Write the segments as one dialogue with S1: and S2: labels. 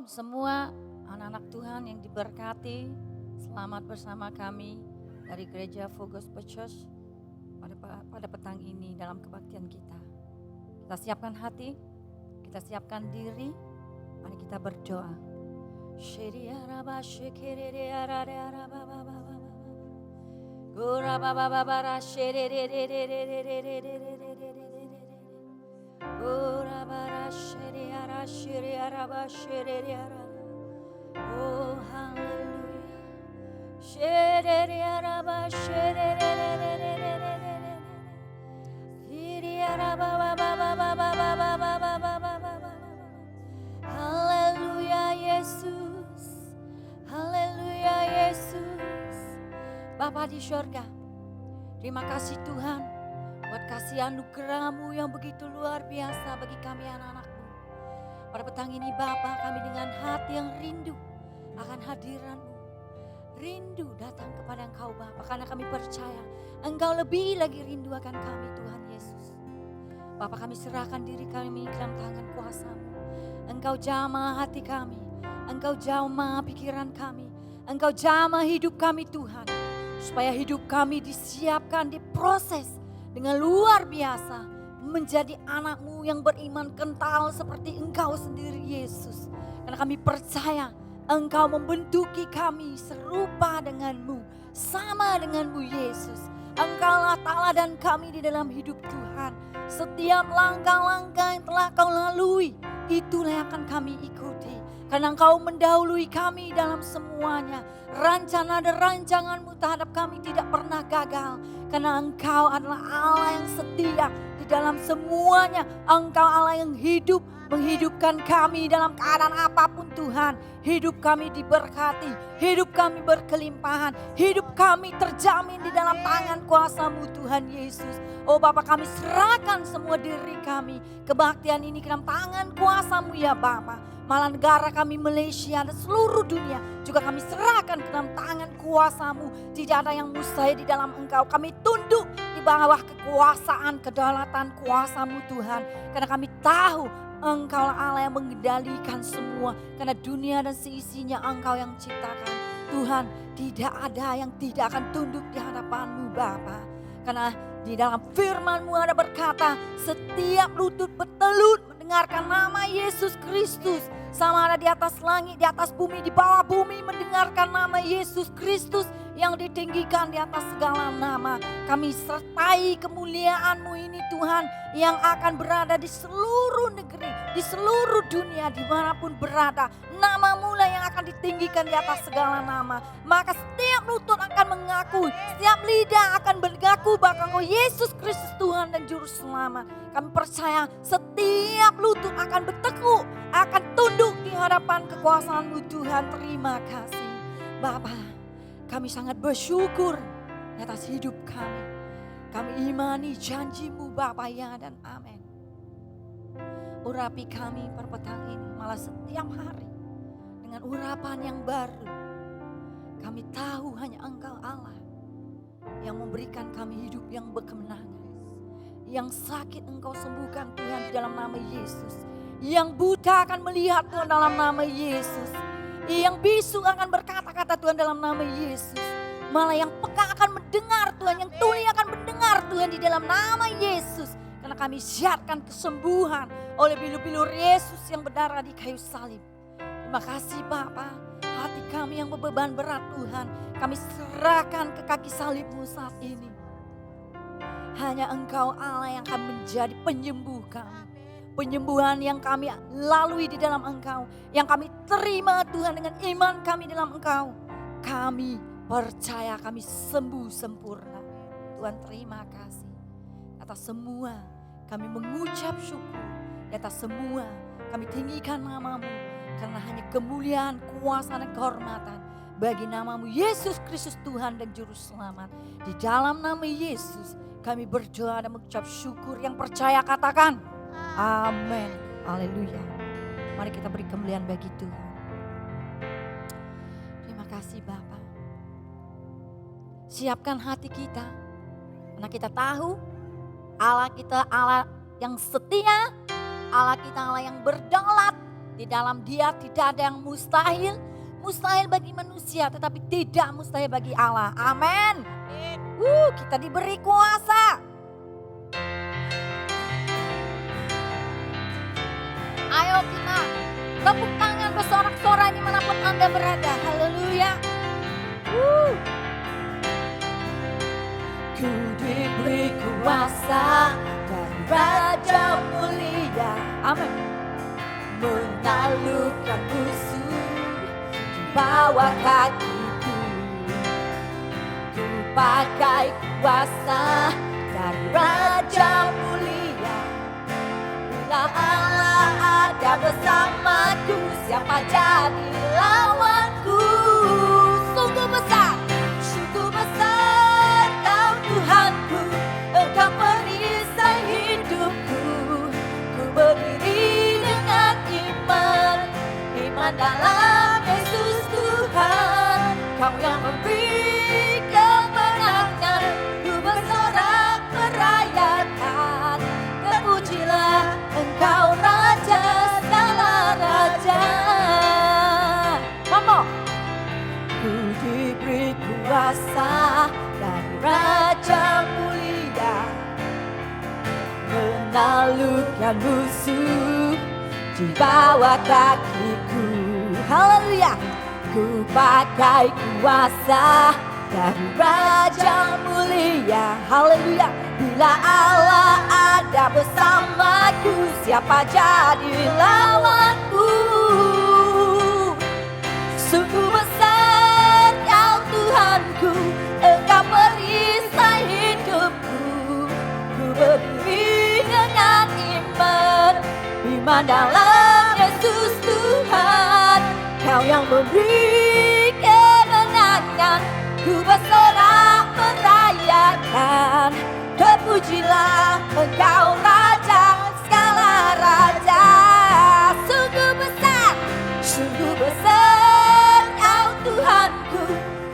S1: Shalom semua anak-anak Tuhan yang diberkati. Selamat bersama kami dari Gereja Full Gospel Church pada petang ini dalam kebaktian kita. Kita siapkan hati, kita siapkan diri, mari kita berdoa. Oh haleluya Yesus, haleluya Yesus. Bapa di surga, terima kasih Tuhan buat kasih anugerah-Mu yang begitu luar biasa bagi kami anak-anak-Mu. Pada petang ini Bapa, kami dengan hati yang rindu akan hadiran-Mu. Rindu datang kepada Engkau Bapa, karena kami percaya Engkau lebih lagi rindu akan kami Tuhan Yesus. Bapa, kami serahkan diri kami ke dalam tangan kuasa-Mu. Engkau jamah hati kami, Engkau jamah pikiran kami, Engkau jamah hidup kami Tuhan. Supaya hidup kami disiapkan, diproses dengan luar biasa. Menjadi anak-Mu yang beriman kental seperti Engkau sendiri Yesus. Karena kami percaya Engkau membentuki kami serupa dengan-Mu, sama dengan-Mu Yesus. Engkaulah tauladan kami di dalam hidup Tuhan. Setiap langkah-langkah yang telah Kau lalui, itulah yang akan kami ikuti. Karena Engkau mendahului kami dalam semuanya. Rencana dan rancangan-Mu terhadap kami tidak pernah gagal. Karena Engkau adalah Allah yang setia di dalam semuanya. Engkau Allah yang hidup, menghidupkan kami dalam keadaan apapun Tuhan. Hidup kami diberkati, hidup kami berkelimpahan, hidup kami terjamin di dalam tangan kuasa-Mu Tuhan Yesus. Oh Bapa, kami serahkan semua diri kami, kebaktian ini ke dalam tangan kuasa-Mu ya Bapa. Malah negara kami Malaysia dan seluruh dunia juga kami serahkan ke dalam tangan kuasa-Mu. Tidak ada yang mustahil di dalam Engkau. Kami tunduk di bawah kekuasaan, kedaulatan kuasa-Mu Tuhan. Karena kami tahu Engkau Allah yang mengendalikan semua. Karena dunia dan seisinya Engkau yang ciptakan. Tuhan, tidak ada yang tidak akan tunduk di hadapan-Mu Bapa. Karena di dalam firman-Mu ada berkata, setiap lutut bertelut mendengarkan nama Yesus Kristus. Sama ada di atas langit, di atas bumi, di bawah bumi mendengarkan nama Yesus Kristus yang ditinggikan di atas segala nama. Kami sertai kemuliaan-Mu ini Tuhan yang akan berada di seluruh negeri, di seluruh dunia dimanapun berada. Nama-Mu lah yang akan ditinggikan di atas segala nama. Maka setiap lutut akan mengakui, setiap lidah akan mengaku bahwa Yesus Kristus Tuhan dan Juru Selamat. Kami percaya setiap lutut akan bertekuk, akan tunduk di hadapan kekuasaan-Mu Tuhan. Terima kasih Bapa. Kami sangat bersyukur atas hidup kami. Kami imani janji-Mu Bapa, ya dan amin. Urapi kami per petang ini, malah setiap hari dengan urapan yang baru. Kami tahu hanya Engkau Allah yang memberikan kami hidup yang berkemenangan. Yang sakit Engkau sembuhkan Tuhan di dalam nama Yesus. Yang buta akan melihat Tuhan dalam nama Yesus. Yang bisu akan berkata-kata Tuhan dalam nama Yesus. Malah yang peka akan mendengar Tuhan. Yang tuli akan mendengar Tuhan di dalam nama Yesus. Karena kami siapkan kesembuhan oleh pilu-pilu Yesus yang berdarah di kayu salib. Terima kasih Bapa. Hati kami yang berbeban berat Tuhan. Kami serahkan ke kaki salib-Mu saat ini. Hanya Engkau Allah yang akan menjadi penyembuh kami. Penyembuhan yang kami lalui di dalam Engkau. Yang kami terima Tuhan dengan iman kami dalam Engkau. Kami percaya kami sembuh sempurna. Tuhan terima kasih. Atas semua kami mengucap syukur. Di atas semua kami tinggikan nama-Mu. Karena hanya kemuliaan, kuasa dan kehormatan bagi nama-Mu Yesus Kristus Tuhan dan Juru Selamat. Di dalam nama Yesus kami berdoa dan mengucap syukur. Yang percaya katakan amin. Haleluya. Mari kita beri kemuliaan bagi Tuhan. Terima kasih Bapa. Siapkan hati kita. Karena kita tahu Allah kita Allah yang setia. Allah kita Allah yang berdaulat. Di dalam Dia tidak ada yang mustahil. Mustahil bagi manusia, tetapi tidak mustahil bagi Allah. Amin. Kita diberi kuasa. Ayo kita tepuk tangan bersorak-sorai dimanapun Anda berada. Haleluya. Ku diberi kuasa dari Raja Mulia. Amin. Menaklukkan musuh di bawah kakiku. Ku pakai kuasa dari Raja Mulia. Bila Allah ada bersamaku, siapa jadi lawanku? Sungguh besar Kau Tuhanku, Engkau perisai hidupku. Ku berdiri dengan iman dalam Yesus Tuhan. Kau yang memberi kemenangan, ku bersorak merayakan. Terpujilah Engkau Raja segala raja. Mama, ku diberi kuasa dari Raja Mulia, menaklukkan musuh di bawah kakiku. Haleluya. Ku pakai kuasa dari Raja Mulia. Haleluya. Bila Allah ada bersamaku, siapa jadi lawanku? Sungguh besar Kau Tuhanku, Engkau perisai hidupku. Ku berdiri dengan iman dalam Yesus Tuhan. Kau yang memberi kemenangan, ku bersorak merayakan. Terpujilah Engkau Raja segala raja. Sungguh besar Kau Tuhanku,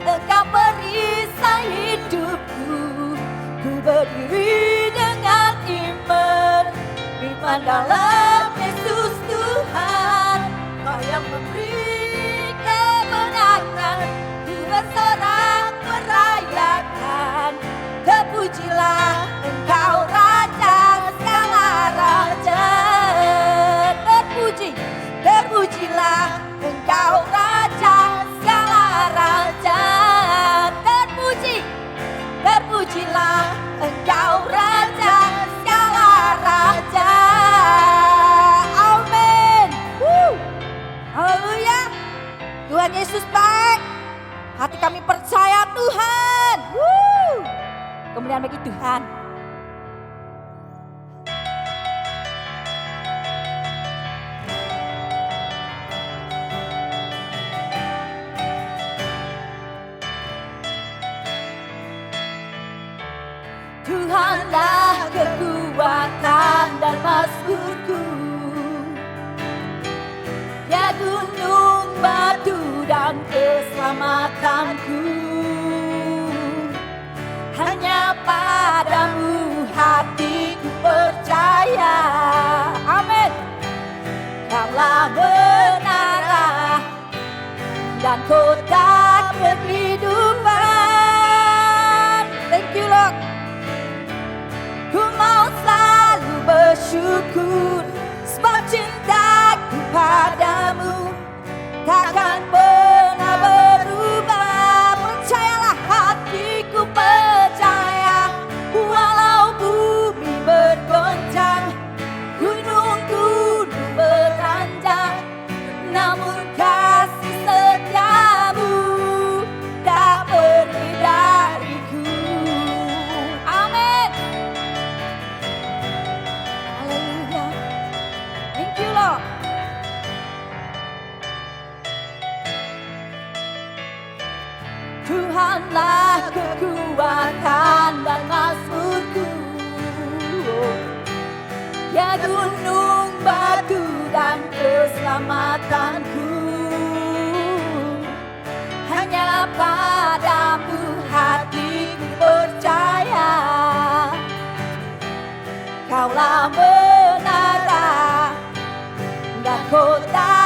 S1: Engkau perisai hidupku. Ku berdiri dengan iman dalam Yesus Tuhan. Kau yang memberi kemenangan, ku bersorak merayakan. Terpujilah Engkau Raja segala raja. Terpujilah Engkau Raja segala raja. Terpujilah Engkau Raja segala raja. Amin. Haleluya. Tuhan Yesus baik. Hati kami percaya Tuhan. Kemuliaan bagi Tuhan. Tuhanlah kekuatan dan mazmurku, ya gunung batu dan keselamatanku. Hanya padamu hatiku percaya. Amin. Kaulah menara dan kota kehidupan. Thank you Lord. Ku mau selalu bersyukur, sebab cintaku padamu takkan pernah berubah. Percayalah hatiku percaya, walau bumi bergoncang, gunung-gunung beranjak, namun kasih setiamu tak pergi dariku. Amin. Haleluya. Thank you Lord. Tuhanlah kekuatan dan mazmurku, ya gunung batu dan keselamatanku. Hanya padamu hatiku percaya. Kaulah menara dan kota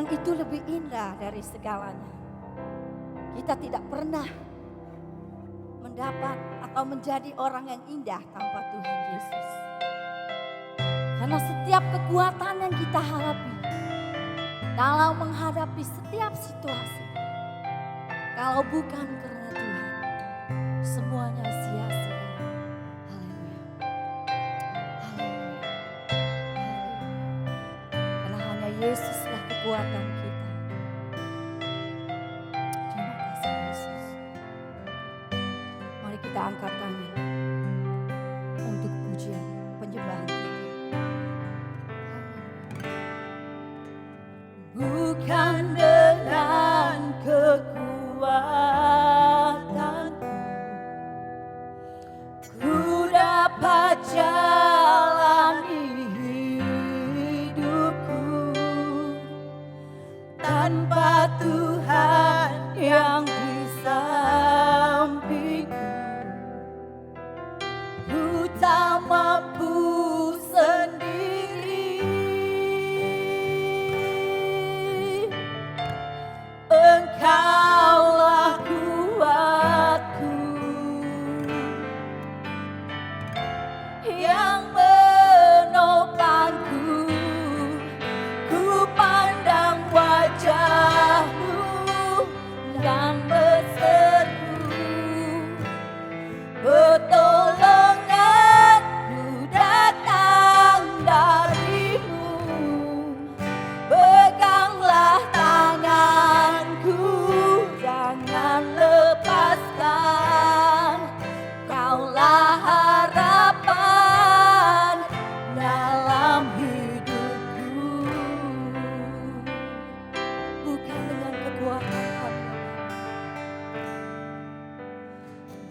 S1: Dan itu lebih indah dari segalanya. Kita tidak pernah mendapat atau menjadi orang yang indah tanpa Tuhan Yesus. Karena setiap kekuatan yang kita hadapi dalam menghadapi setiap situasi, kalau bukan karena Tuhan, semuanya sia-sia. Haleluya. Haleluya. Karena hanya Yesuslah kekuatan kita. Terima kasih Yesus. Mari kita angkat tangan untuk pujian penyembahan kita. Bukan dengan kekuatanku ku dapat jalani hidupku, tanpa Tuhan yang di sampingku ku tak mampu sendiri. Engkaulah kuatku yang menopangku. Ku pandang wajah-Mu dan berseru, pertolonganku datang dari-Mu. Peganglah tanganku, jangan lepaskan. Kaulah harapan dalam hidupku. Bukan dengan kekuatan kami,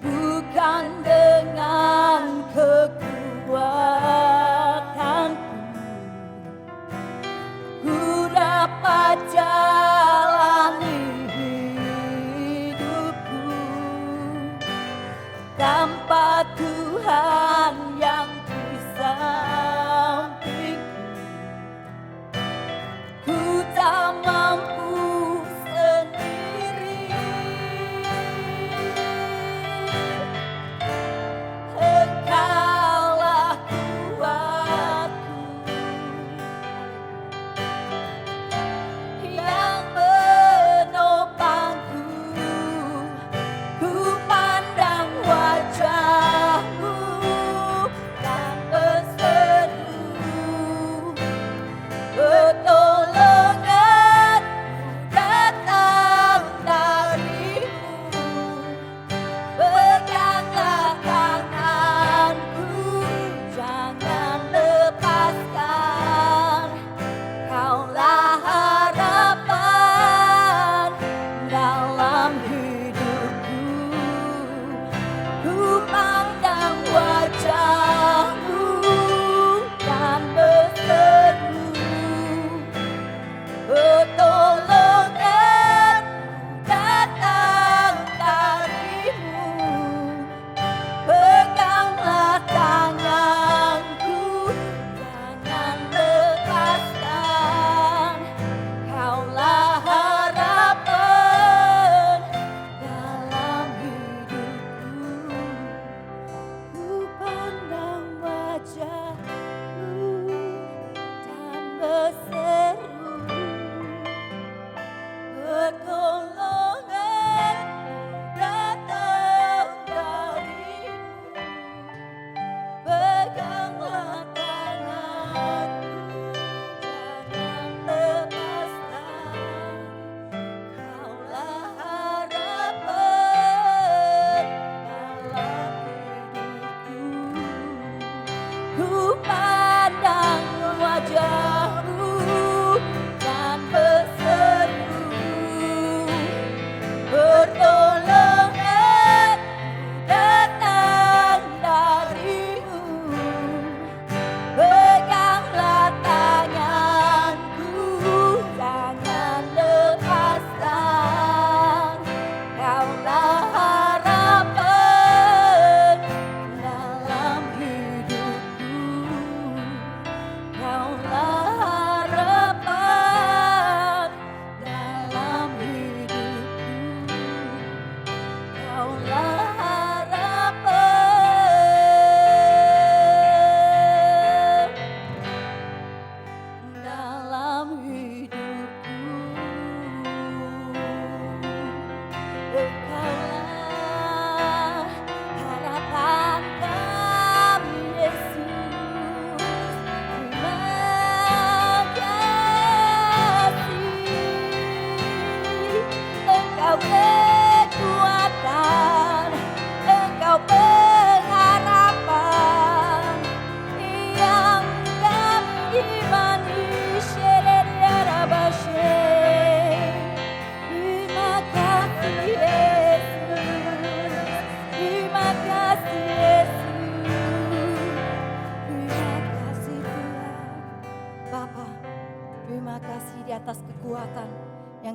S1: bukan dengan kekuatanku ku dapat jalani hidupku, tanpa Tuhan yang di sampingku ku tak mampu sendiri. Engkaulah kuatku yang menopangku. Ku pandang wajah-Mu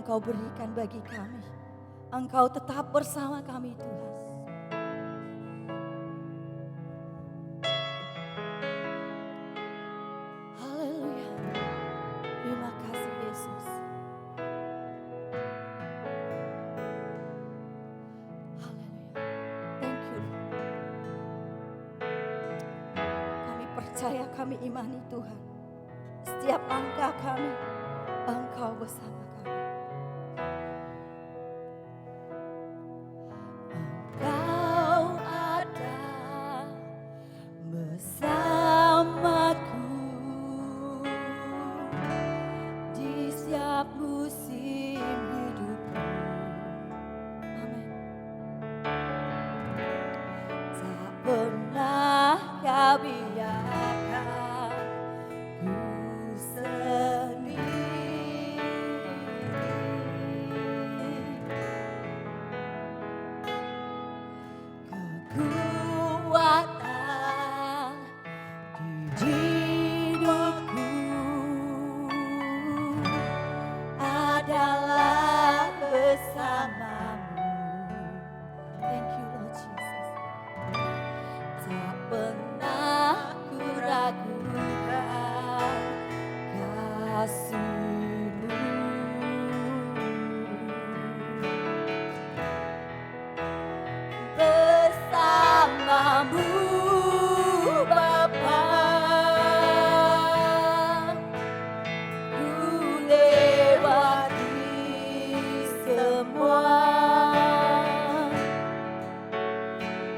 S1: Engkau berikan bagi kami. Engkau tetap bersama kami Tuhan. Haleluya. Terima kasih Yesus. Haleluya. Thank you. Kami percaya, kami imani Tuhan. Setiap langkah kami, Engkau bersama kami. Engkau ada bersamaku di setiap musim hidupku. Amin. Tak pernah Kau biarkan ku sendiri. Kekuatan di hidupku adalah bersamamu. Thank you Lord Jesus. Tak pernah ku ragukan kasih-Mu. Bersamamu Bapa, ku lewati semua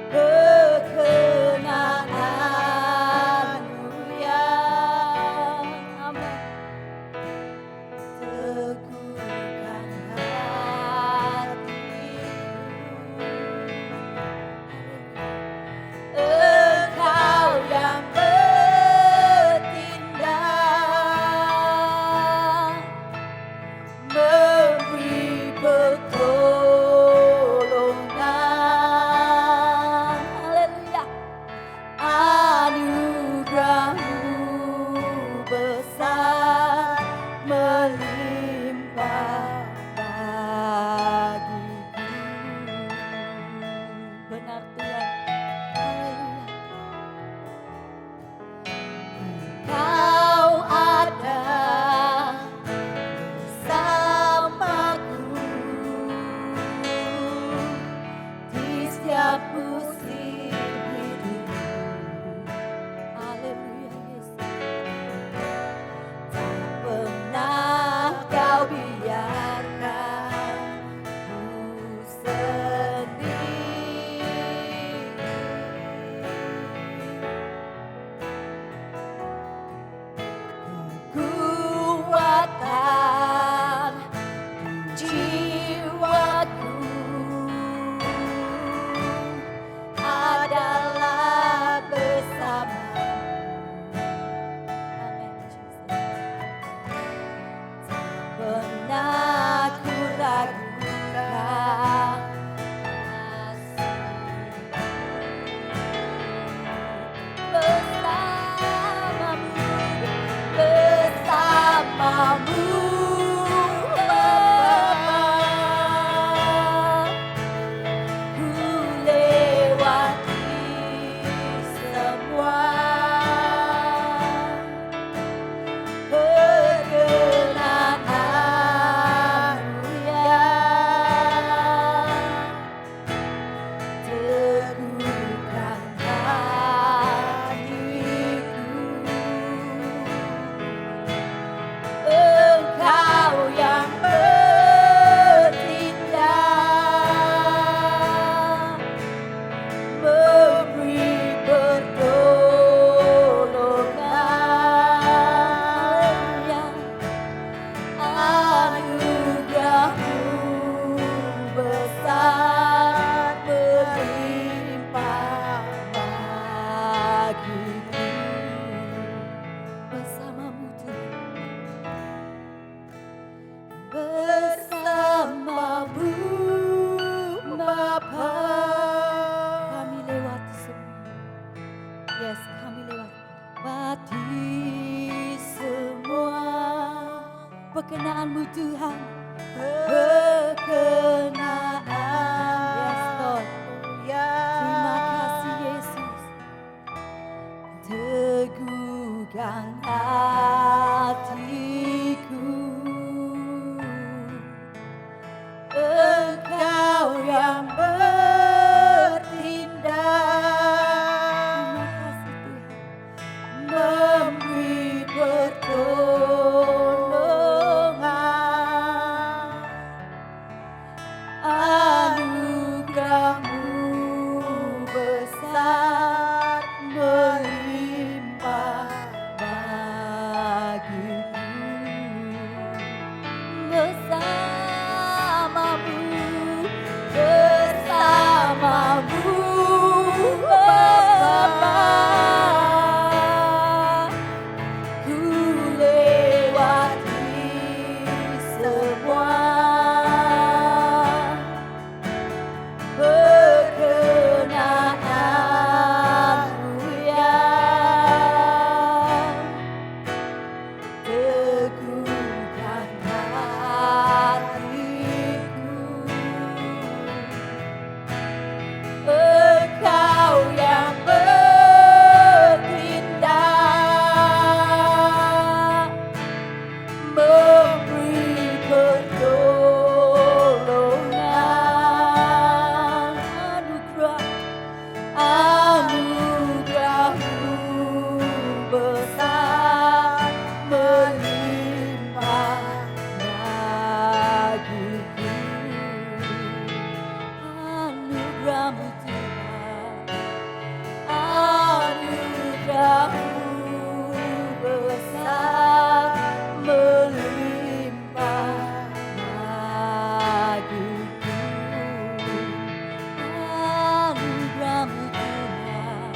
S1: perkenaanmu yang amat teguhkan hatiku. Engkau yang bertindak, memberi pertolongan. Haleluya. Anugerah-Mu besar melimpah bagiku. Benar Tuhan. Haleluya. Engkau ada bersamaku di setiap musim hidupku. Haleluya Yesus. Tak pernah Kau biarkan ku sendiri. Kekuatan jiwaku adalah bersamamu. Amin Jesus. Tak pernah ku ragukan bersamamu, bersamamu Bapa, ku lewati semua perkenaanmu yang teguhkan hatiku. Engkau yang bertindak, memberi pertolongan. Anugerah-Mu besar melimpah bagiku. Bersamamu Tuhan, bersamamu Bapa, kami lewati semua. Yes, kami lewati semua perkenaanmu Tuhan, berkenaan. Yes Lord. Terima kasih Yesus. Teguhkan hatiku, Engkau yang bertindak. Memberi pertolongan, anugerah-Mu besar melimpah bagiku. Bersamamu Bapa, ku lewati semua perkenanan-Mu yang teguhkan hatiku. Engkau yang bertindak, memberi pertolongan, anugerah-Mu besar melimpah bagiku. Anugerah-Mu Tuhan, anugerah-Mu besar melimpah bagiku. Anugerah-Mu Tuhan,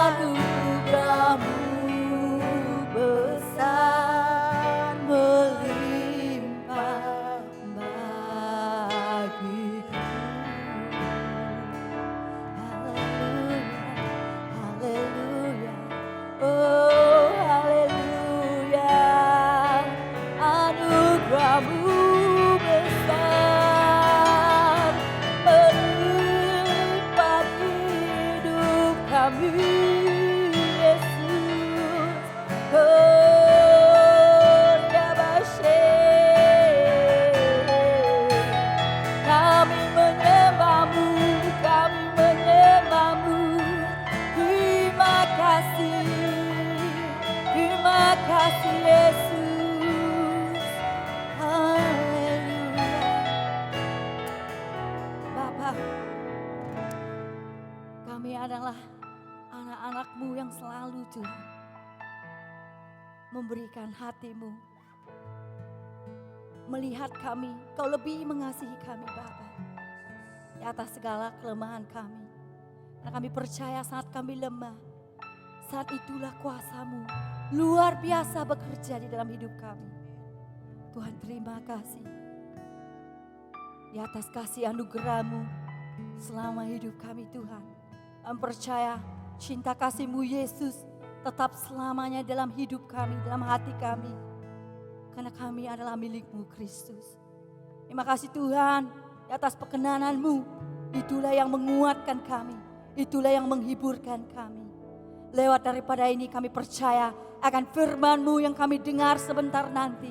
S1: anugerah-Mu besar melimpah bagiku. Haleluya, haleluya, oh haleluya. Anugerah-Mu besar melimpah hidup kami, Yesus. Oh, Yabashe. Kami menyembah-Mu, kami menyembah-Mu. Terima kasih Yesus. Haleluya. Bapa, kami adalah anak-anak-Mu yang selalu Tuhan memberikan hati-Mu, melihat kami, Kau lebih mengasihi kami Bapa, di atas segala kelemahan kami. Karena kami percaya saat kami lemah, saat itulah kuasa-Mu luar biasa bekerja di dalam hidup kami. Tuhan terima kasih di atas kasih anugerah-Mu selama hidup kami Tuhan. Kami percaya cinta kasih-Mu Yesus tetap selamanya dalam hidup kami, dalam hati kami. Karena kami adalah milik-Mu Kristus. Terima kasih Tuhan di atas perkenanan-Mu. Itulah yang menguatkan kami, itulah yang menghiburkan kami. Lewat daripada ini kami percaya akan firman-Mu yang kami dengar sebentar nanti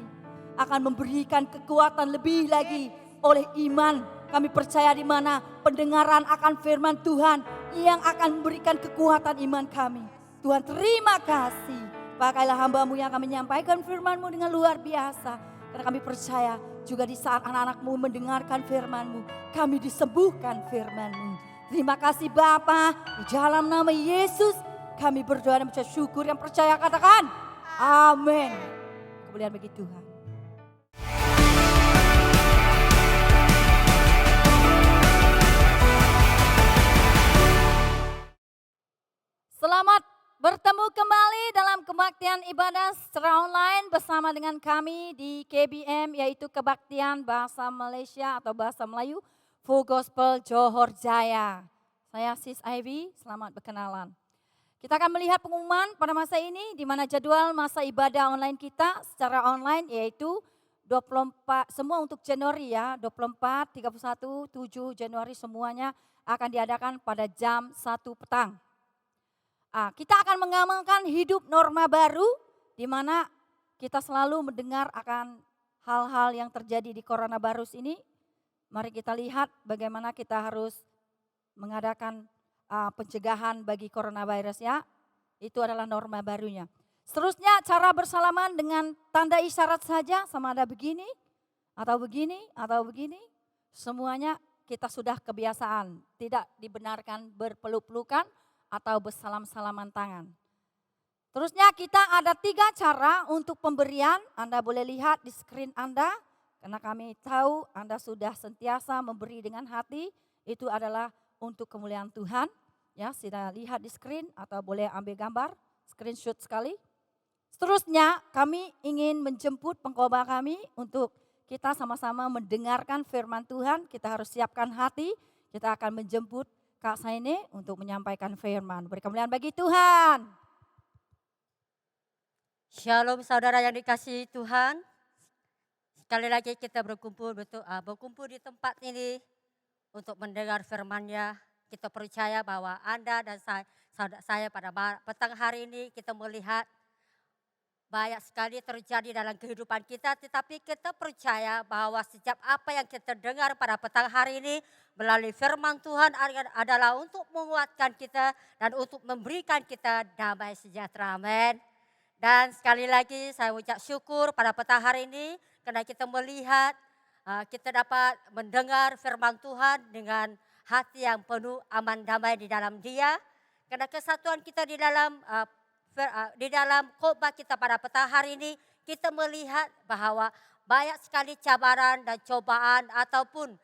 S1: akan memberikan kekuatan lebih lagi oleh iman. Kami percaya di mana pendengaran akan firman Tuhan yang akan memberikan kekuatan iman kami. Tuhan terima kasih. Pakailah hamba-Mu yang akan menyampaikan firman-Mu dengan luar biasa. Karena kami percaya juga di saat anak-anak-Mu mendengarkan firman-Mu, kami disembuhkan firman-Mu. Terima kasih Bapa, di dalam nama Yesus kami berdoa dan mengucap syukur. Yang percaya katakan amin. Kemuliaan bagi Tuhan. Selamat bertemu kembali dalam kebaktian ibadah secara online bersama dengan kami di KBM, yaitu Kebaktian Bahasa Malaysia atau Bahasa Melayu Full Gospel Johor Jaya. Saya Sis Ivy, selamat berkenalan. Kita akan melihat pengumuman pada masa ini di mana jadwal masa ibadah online kita secara online yaitu 24, semua untuk Januari ya, 24, 31, 7 Januari semuanya akan diadakan pada jam 1 petang. Kita akan mengamalkan hidup norma baru di mana kita selalu mendengar akan hal-hal yang terjadi di coronavirus ini. Mari kita lihat bagaimana kita harus mengadakan pencegahan bagi coronavirus ya. Itu adalah norma barunya. Seterusnya cara bersalaman dengan tanda isyarat saja, sama ada begini, atau begini, atau begini. Semuanya kita sudah kebiasaan, tidak dibenarkan berpeluk-pelukan atau bersalam-salaman tangan. Terusnya kita ada 3 cara untuk pemberian, Anda boleh lihat di screen Anda. Karena kami tahu Anda sudah sentiasa memberi dengan hati, itu adalah untuk kemuliaan Tuhan. Ya, sudah lihat di screen atau boleh ambil gambar, screenshot sekali. Seterusnya kami ingin menjemput pengkhotbah kami untuk kita sama-sama mendengarkan firman Tuhan. Kita harus siapkan hati, kita akan menjemput Kak Saine untuk menyampaikan firman. Beri kemuliaan bagi Tuhan.
S2: Shalom saudara yang dikasihi Tuhan. Sekali lagi kita berkumpul di tempat ini untuk mendengar firman-Nya. Kita percaya bahwa Anda dan saya pada petang hari ini kita melihat banyak sekali terjadi dalam kehidupan kita, tetapi kita percaya bahwa setiap apa yang kita dengar pada petang hari ini melalui firman Tuhan adalah untuk menguatkan kita dan untuk memberikan kita damai sejahtera. Amin. Dan sekali lagi saya ucap syukur pada petang hari ini karena kita melihat, kita dapat mendengar firman Tuhan dengan hati yang penuh aman damai di dalam Dia. Karena kesatuan kita di dalam khotbah kita pada petang hari ini, kita melihat bahwa banyak sekali cabaran dan cobaan ataupun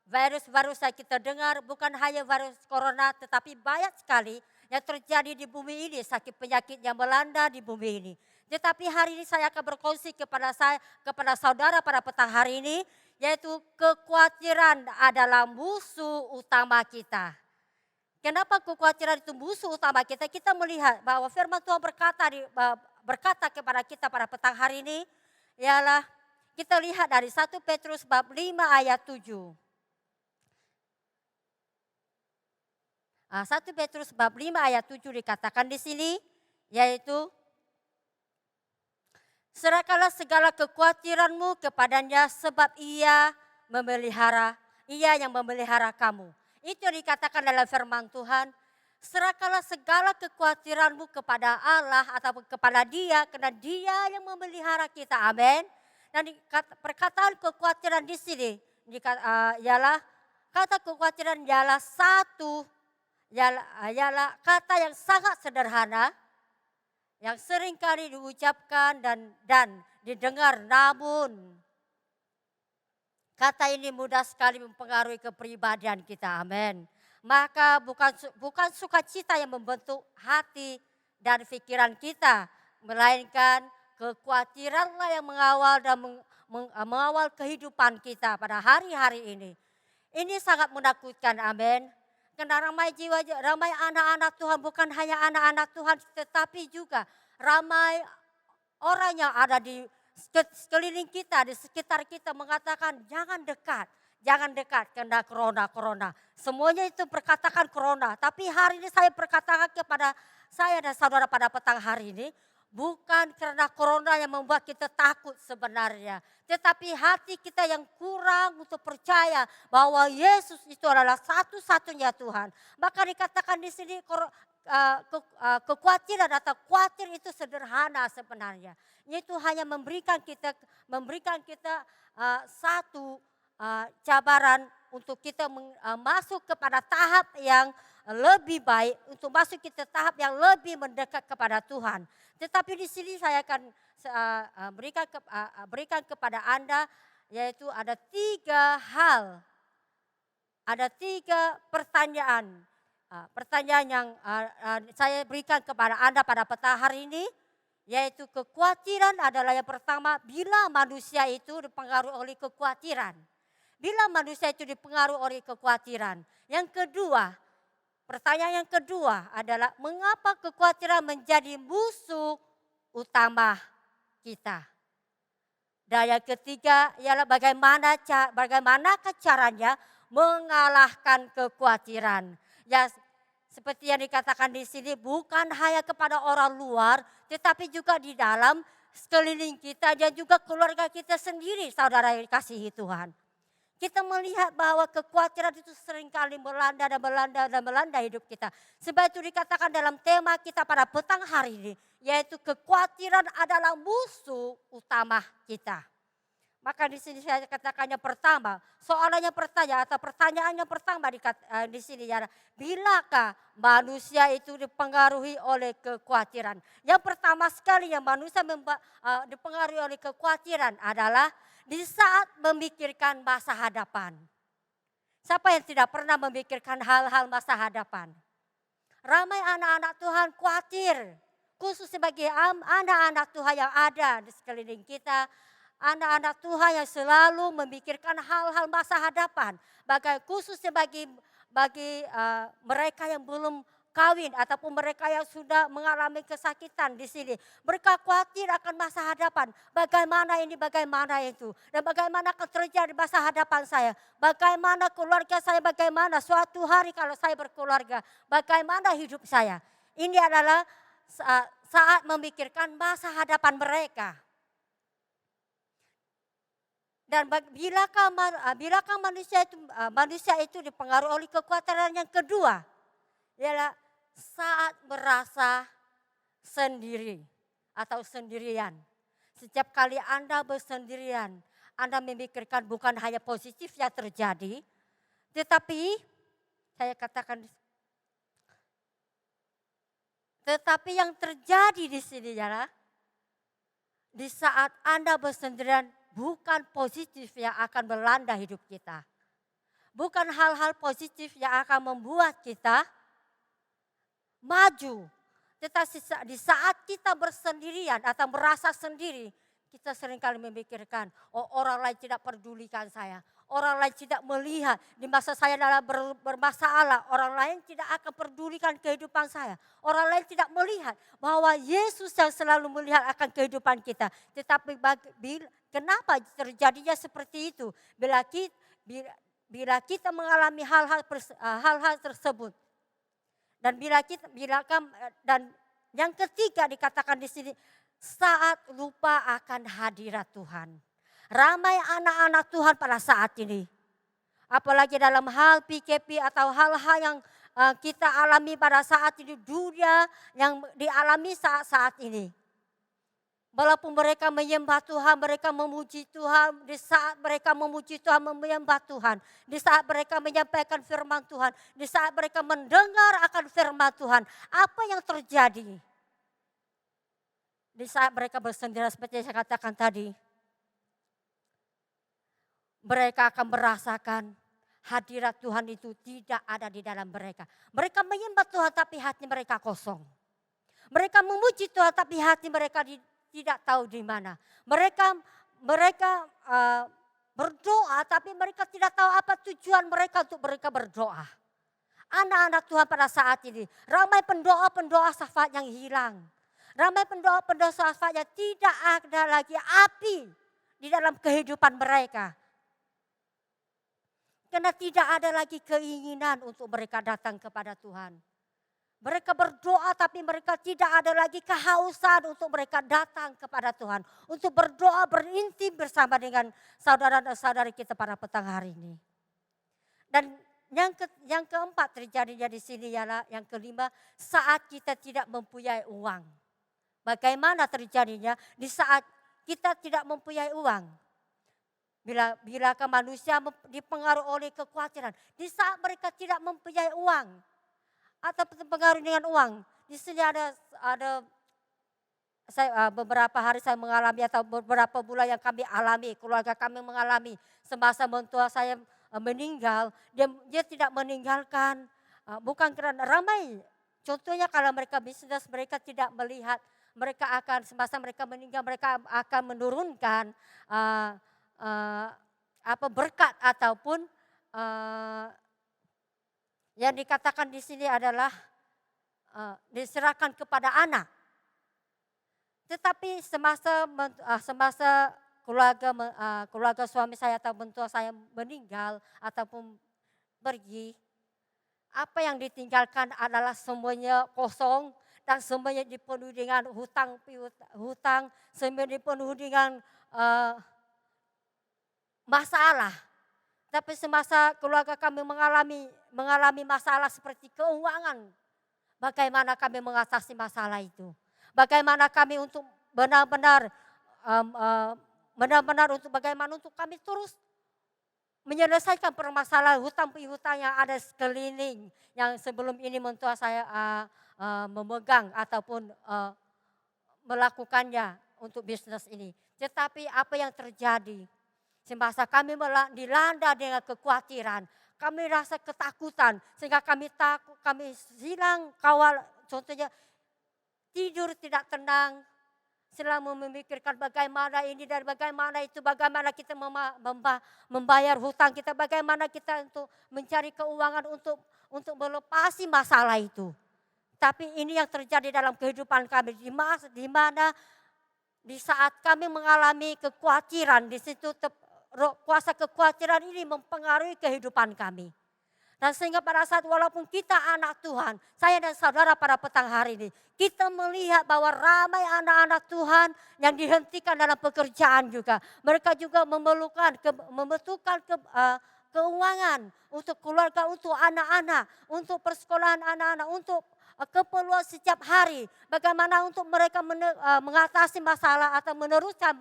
S2: virus-virus yang kita dengar, bukan hanya virus corona tetapi banyak sekali yang terjadi di bumi ini, sakit penyakit yang melanda di bumi ini. Tetapi hari ini saya akan berkongsi kepada saudara pada petang hari ini, yaitu kekhawatiran adalah musuh utama kita. Kenapa kekhawatiran itu musuh utama kita? Kita melihat bahwa firman Tuhan berkata kepada kita pada petang hari ini, ialah kita lihat dari 1 Petrus bab 5 ayat 7. 1 Petrus bab 5 ayat 7 dikatakan di sini, yaitu serahkanlah segala kekhawatiranmu kepadanya sebab ia yang memelihara kamu. Itu yang dikatakan dalam firman Tuhan. Serahkanlah segala kekhawatiranmu kepada Allah atau kepada Dia, karena Dia yang memelihara kita. Amin. Dan perkataan kekhawatiran di sini ialah kata kekhawatiran ialah kata yang sangat sederhana, yang sering kali diucapkan dan didengar, namun kata ini mudah sekali mempengaruhi kepribadian kita. Amin. Maka bukan sukacita yang membentuk hati dan pikiran kita, melainkan kekhawatiranlah yang mengawal dan mengawal kehidupan kita pada hari-hari ini. Ini sangat menakutkan. Amin. Karena ramai anak-anak Tuhan, bukan hanya anak-anak Tuhan, tetapi juga ramai orang yang ada di sekeliling kita, di sekitar kita mengatakan jangan dekat karena corona. Semuanya itu perkatakan corona. Tapi hari ini saya perkatakan kepada saya dan saudara pada petang hari ini, bukan karena corona yang membuat kita takut sebenarnya. Tetapi hati kita yang kurang untuk percaya bahwa Yesus itu adalah satu-satunya Tuhan. Maka dikatakan di sini kekhawatiran atau khawatir itu sederhana sebenarnya. Yaitu hanya memberikan kita satu cabaran untuk kita masuk kepada tahap yang lebih baik, untuk masuk kita tahap yang lebih mendekat kepada Tuhan. Tetapi di sini saya akan berikan kepada Anda, yaitu ada 3 hal, ada 3 pertanyaan. Pertanyaan yang saya berikan kepada Anda pada petang hari ini, yaitu kekhawatiran adalah yang pertama, bila manusia itu dipengaruhi oleh kekhawatiran. Bila manusia itu dipengaruhi oleh kekhawatiran. Yang kedua, pertanyaan yang kedua adalah mengapa kekhawatiran menjadi musuh utama kita. Dan yang ketiga ialah bagaimanakah caranya mengalahkan kekhawatiran. Ya, seperti yang dikatakan di sini, bukan hanya kepada orang luar, tetapi juga di dalam sekeliling kita dan juga keluarga kita sendiri, saudara yang dikasihi Tuhan. Kita melihat bahwa kekhawatiran itu seringkali melanda hidup kita. Sebab itu dikatakan dalam tema kita pada petang hari ini, yaitu kekhawatiran adalah musuh utama kita. Maka di sini saya katakan yang pertama, pertanyaan yang pertama di sini ya, bilakah manusia itu dipengaruhi oleh kekhawatiran? Yang pertama sekali yang manusia dipengaruhi oleh kekhawatiran adalah di saat memikirkan masa hadapan. Siapa yang tidak pernah memikirkan hal-hal masa hadapan? Ramai anak-anak Tuhan khawatir, khusus sebagai anak-anak Tuhan yang ada di sekeliling kita. Anak-anak Tuhan yang selalu memikirkan hal-hal masa hadapan. Khususnya bagi mereka yang belum kawin ataupun mereka yang sudah mengalami kesakitan di sini. Mereka khawatir akan masa hadapan. Bagaimana ini, bagaimana itu. Dan bagaimana akan terjadi masa hadapan saya. Bagaimana keluarga saya, bagaimana suatu hari kalau saya berkeluarga. Bagaimana hidup saya. Ini adalah saat memikirkan masa hadapan mereka. Dan bilakah manusia itu dipengaruhi oleh kekhawatiran yang kedua, ialah saat merasa sendiri atau sendirian. Setiap kali Anda bersendirian, Anda memikirkan bukan hanya positif yang terjadi, tetapi saya katakan, tetapi yang terjadi di sini ialah di saat Anda bersendirian, bukan positif yang akan melanda hidup kita. Bukan hal-hal positif yang akan membuat kita maju. Tetapi di saat kita bersendirian atau merasa sendiri, kita seringkali memikirkan, oh orang lain tidak pedulikan saya. Orang lain tidak melihat di masa saya dalam bermasalah. Orang lain tidak akan pedulikan kehidupan saya. Orang lain tidak melihat bahwa Yesus yang selalu melihat akan kehidupan kita. Tetapi kenapa terjadinya seperti itu? Bila kita mengalami hal-hal tersebut. Dan dan yang ketiga dikatakan di sini, saat lupa akan hadirat Tuhan. Ramai anak-anak Tuhan pada saat ini. Apalagi dalam hal PKP atau hal-hal yang kita alami pada saat ini, dunia yang dialami saat ini. Walaupun mereka menyembah Tuhan, mereka memuji Tuhan. Di saat mereka memuji Tuhan, menyembah Tuhan. Di saat mereka menyampaikan firman Tuhan. Di saat mereka mendengar akan firman Tuhan. Apa yang terjadi? Di saat mereka bersendirian seperti yang saya katakan tadi. Mereka akan merasakan hadirat Tuhan itu tidak ada di dalam mereka. Mereka menyembah Tuhan tapi hati mereka kosong. Mereka memuji Tuhan tapi hati mereka tidak tahu di mana. Mereka berdoa tapi mereka tidak tahu apa tujuan mereka untuk mereka berdoa. Anak-anak Tuhan pada saat ini, ramai pendoa-pendoa syafaat yang hilang. Ramai pendoa-pendoa syafaat yang tidak ada lagi api di dalam kehidupan mereka. Karena tidak ada lagi keinginan untuk mereka datang kepada Tuhan. Mereka berdoa tapi mereka tidak ada lagi kehausan untuk mereka datang kepada Tuhan. Untuk berdoa berintim bersama dengan saudara dan saudari kita pada petang hari ini. Dan yang keempat terjadinya di sini ialah yang kelima, saat kita tidak mempunyai uang. Bagaimana terjadinya di saat kita tidak mempunyai uang? Bilakah manusia dipengaruhi oleh kekhawatiran? Di saat mereka tidak mempunyai uang atau terpengaruh dengan uang. Di sini ada saya beberapa hari saya mengalami atau beberapa bulan yang kami alami, keluarga kami mengalami semasa mentua saya meninggal, dia tidak meninggalkan bukan karena ramai. Contohnya kalau mereka bisnis, mereka tidak melihat, mereka akan semasa mereka meninggal mereka akan menurunkan berkat ataupun yang dikatakan di sini adalah diserahkan kepada anak. Tetapi semasa keluarga suami saya atau mentua saya meninggal ataupun pergi, apa yang ditinggalkan adalah semuanya kosong dan semuanya dipenuhi dengan hutang, semuanya dipenuhi dengan masalah. Tapi semasa keluarga kami mengalami masalah seperti keuangan, bagaimana kami mengatasi masalah itu? Bagaimana kami untuk benar-benar untuk bagaimana untuk kami terus menyelesaikan permasalahan hutang piutang yang ada sekeliling yang sebelum ini mentua saya memegang ataupun melakukannya untuk bisnis ini. Tetapi apa yang terjadi? Semasa kami dilanda dengan kekhawatiran, kami rasa ketakutan sehingga kami takut, kami hilang kawal, contohnya tidur tidak tenang, selalu memikirkan bagaimana ini dan bagaimana itu, bagaimana kita membayar hutang kita, bagaimana kita untuk mencari keuangan untuk melepasi masalah itu. Tapi ini yang terjadi dalam kehidupan kami, di mana di saat kami mengalami kekhawatiran, di situ kuasa kekhawatiran ini mempengaruhi kehidupan kami. Dan sehingga pada saat walaupun kita anak Tuhan, saya dan saudara pada petang hari ini, kita melihat bahwa ramai anak-anak Tuhan yang dihentikan dalam pekerjaan juga. Mereka juga membutuhkan keuangan untuk keluarga, untuk anak-anak, untuk persekolahan anak-anak, untuk keperluan setiap hari. Bagaimana untuk mereka mengatasi masalah atau meneruskan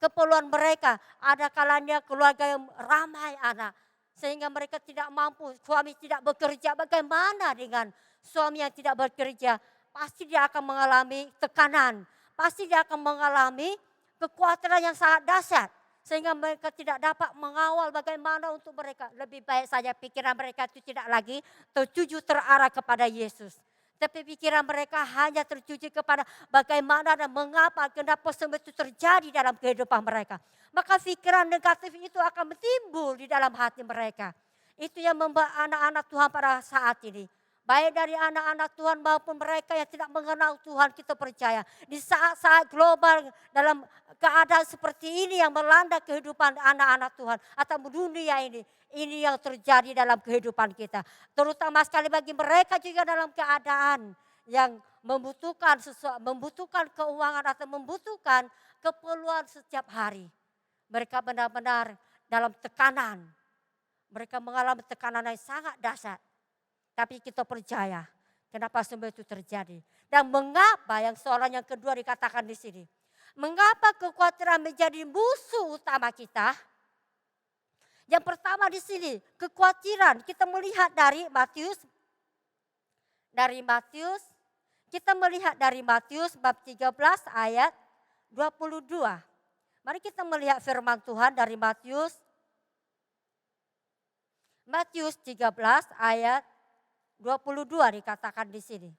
S2: keperluan mereka. Ada kalanya keluarga yang ramai anak. Sehingga mereka tidak mampu, suami tidak bekerja. Bagaimana dengan suami yang tidak bekerja? Pasti dia akan mengalami tekanan. Pasti dia akan mengalami kekhawatiran yang sangat dahsyat. Sehingga mereka tidak dapat mengawal bagaimana untuk mereka. Lebih baik saja pikiran mereka itu tidak lagi tertuju terarah kepada Yesus. Tapi pikiran mereka hanya tertuju kepada bagaimana dan mengapa, kenapa semua itu terjadi dalam kehidupan mereka. Maka pikiran negatif itu akan timbul di dalam hati mereka. Itu yang membuat anak-anak Tuhan pada saat ini. Baik dari anak-anak Tuhan maupun mereka yang tidak mengenal Tuhan, kita percaya. Di saat-saat global dalam keadaan seperti ini yang melanda kehidupan anak-anak Tuhan atau dunia ini. Ini yang terjadi dalam kehidupan kita. Terutama sekali bagi mereka juga dalam keadaan yang membutuhkan keuangan atau membutuhkan keperluan setiap hari. Mereka benar-benar dalam tekanan. Mereka mengalami tekanan yang sangat dahsyat. Tapi kita percaya kenapa semua itu terjadi. Dan mengapa yang soalan yang kedua dikatakan di sini. Mengapa kekhawatiran menjadi musuh utama kita? Yang pertama di sini, kekhawatiran. Kita melihat dari Matius. Kita melihat dari Matius bab 13 ayat 22. Mari kita melihat firman Tuhan dari Matius 13 ayat 22 dikatakan di sini.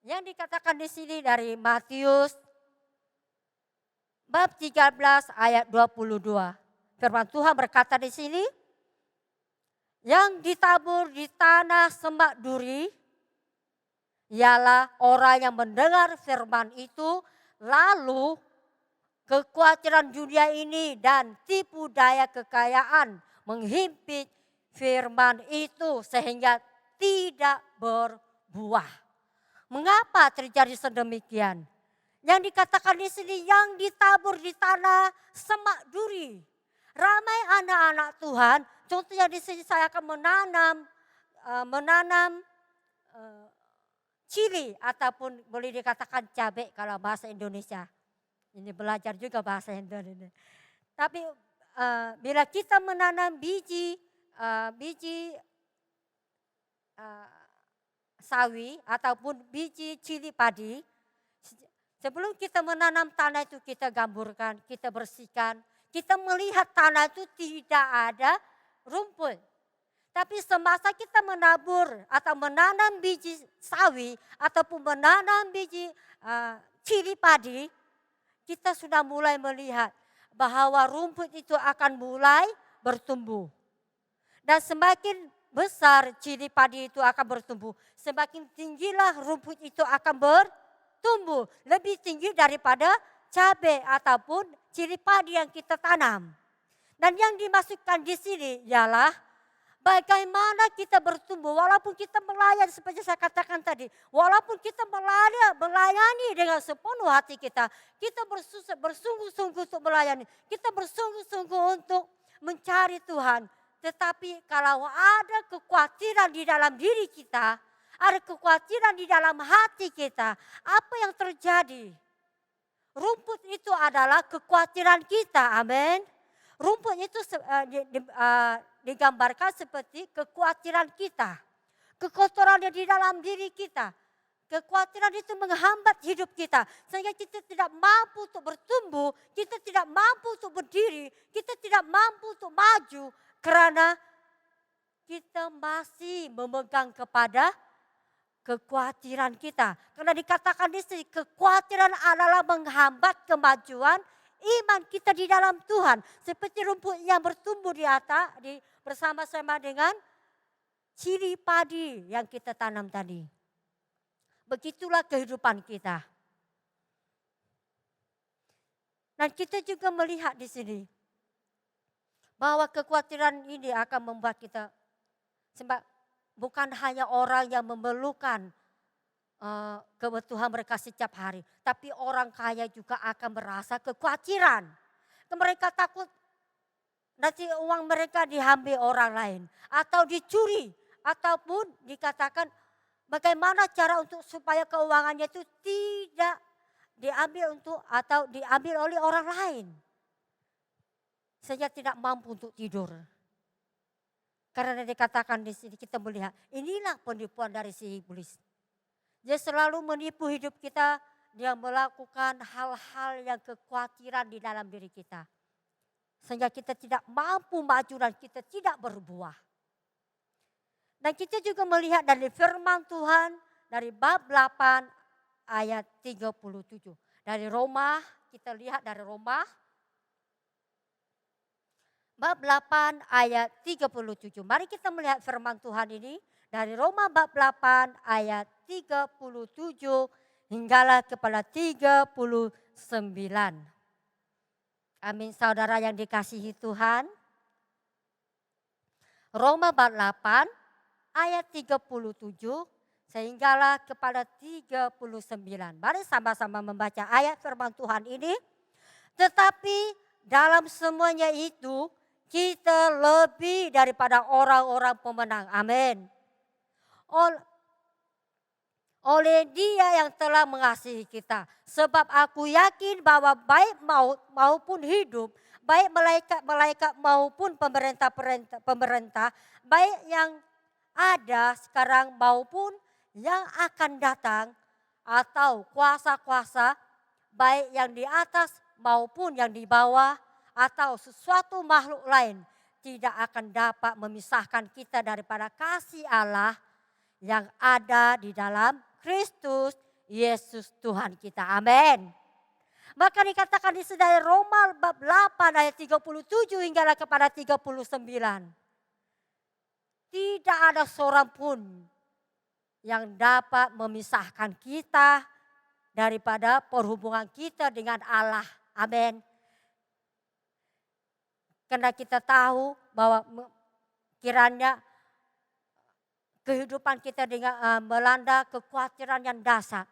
S2: Yang dikatakan di sini dari Matius bab 13 ayat 22. Firman Tuhan berkata di sini, yang ditabur di tanah semak duri ialah orang yang mendengar firman itu, lalu kekhawatiran dunia ini dan tipu daya kekayaan menghimpit firman itu sehingga tidak berbuah. Mengapa terjadi sedemikian? Yang dikatakan di sini yang ditabur di tanah semak duri. Ramai anak-anak Tuhan, contohnya di sini saya akan menanam cili ataupun boleh dikatakan cabai kalau bahasa Indonesia. Ini belajar juga bahasa Indonesia. Tapi bila kita menanam biji sawi ataupun biji cili padi, sebelum kita menanam tanah itu kita gamburkan, kita bersihkan, kita melihat tanah itu tidak ada rumput. Tapi semasa kita menabur atau menanam biji sawi ataupun menanam biji cili padi, kita sudah mulai melihat bahwa rumput itu akan mulai bertumbuh. Dan semakin besar ciri padi itu akan bertumbuh. Semakin tinggilah rumput itu akan bertumbuh. Lebih tinggi daripada cabai ataupun ciri padi yang kita tanam. Dan yang dimasukkan di sini ialah bagaimana kita bertumbuh walaupun kita melayani seperti saya katakan tadi. Walaupun kita melayani dengan sepenuh hati kita. Kita bersungguh-sungguh untuk melayani. Kita bersungguh-sungguh untuk mencari Tuhan. Tetapi kalau ada kekhawatiran di dalam diri kita, ada kekhawatiran di dalam hati kita, apa yang terjadi? Rumput itu adalah kekhawatiran kita, amin. Rumput itu digambarkan seperti kekhawatiran kita. Kekotoran di dalam diri kita. Kekhawatiran itu menghambat hidup kita. Sehingga kita tidak mampu untuk bertumbuh, kita tidak mampu untuk berdiri, kita tidak mampu untuk maju. Karena kita masih memegang kepada kekhawatiran kita. Karena dikatakan di sini kekhawatiran adalah menghambat kemajuan iman kita di dalam Tuhan. Seperti rumput yang bertumbuh di atas bersama-sama dengan ciri padi yang kita tanam tadi. Begitulah kehidupan kita. Dan kita juga melihat di sini bahwa kekhawatiran ini akan membuat kita, sebab bukan hanya orang yang memerlukan kebutuhan mereka setiap hari, tapi orang kaya juga akan merasa kekhawatiran. Mereka takut nanti uang mereka diambil orang lain atau dicuri, ataupun dikatakan bagaimana cara untuk supaya keuangannya itu tidak diambil atau diambil oleh orang lain. Sehingga tidak mampu untuk tidur. Karena dikatakan di sini kita melihat inilah penipuan dari si iblis. Dia selalu menipu hidup kita, dia melakukan hal-hal yang kekhawatiran di dalam diri kita. Sehingga kita tidak mampu maju dan kita tidak berbuah. Dan kita juga melihat dari firman Tuhan dari bab 8 ayat 37. Dari Roma, kita lihat dari Roma bab 8 ayat 37. Mari kita melihat firman Tuhan ini dari Roma bab 8 ayat 37 hinggalah kepada 39. Amin, saudara yang dikasihi Tuhan. Roma bab 8 ayat 37 sehinggalah kepada 39. Mari sama-sama membaca ayat firman Tuhan ini. Tetapi dalam semuanya itu kita lebih daripada orang-orang pemenang. Amin. Oleh Dia yang telah mengasihi kita. Sebab aku yakin bahwa baik maut maupun hidup, baik malaikat maupun pemerintah, baik yang ada sekarang maupun yang akan datang, atau kuasa-kuasa, baik yang di atas maupun yang di bawah, atau sesuatu makhluk lain, tidak akan dapat memisahkan kita daripada kasih Allah yang ada di dalam Kristus Yesus Tuhan kita. Amin. Maka dikatakan di dari Roma bab 8 ayat 37 hingga kepada 39. Tidak ada seorang pun yang dapat memisahkan kita daripada perhubungan kita dengan Allah. Amin. Karena kita tahu bahwa kiranya kehidupan kita dengan melanda kekhawatiran yang dasar.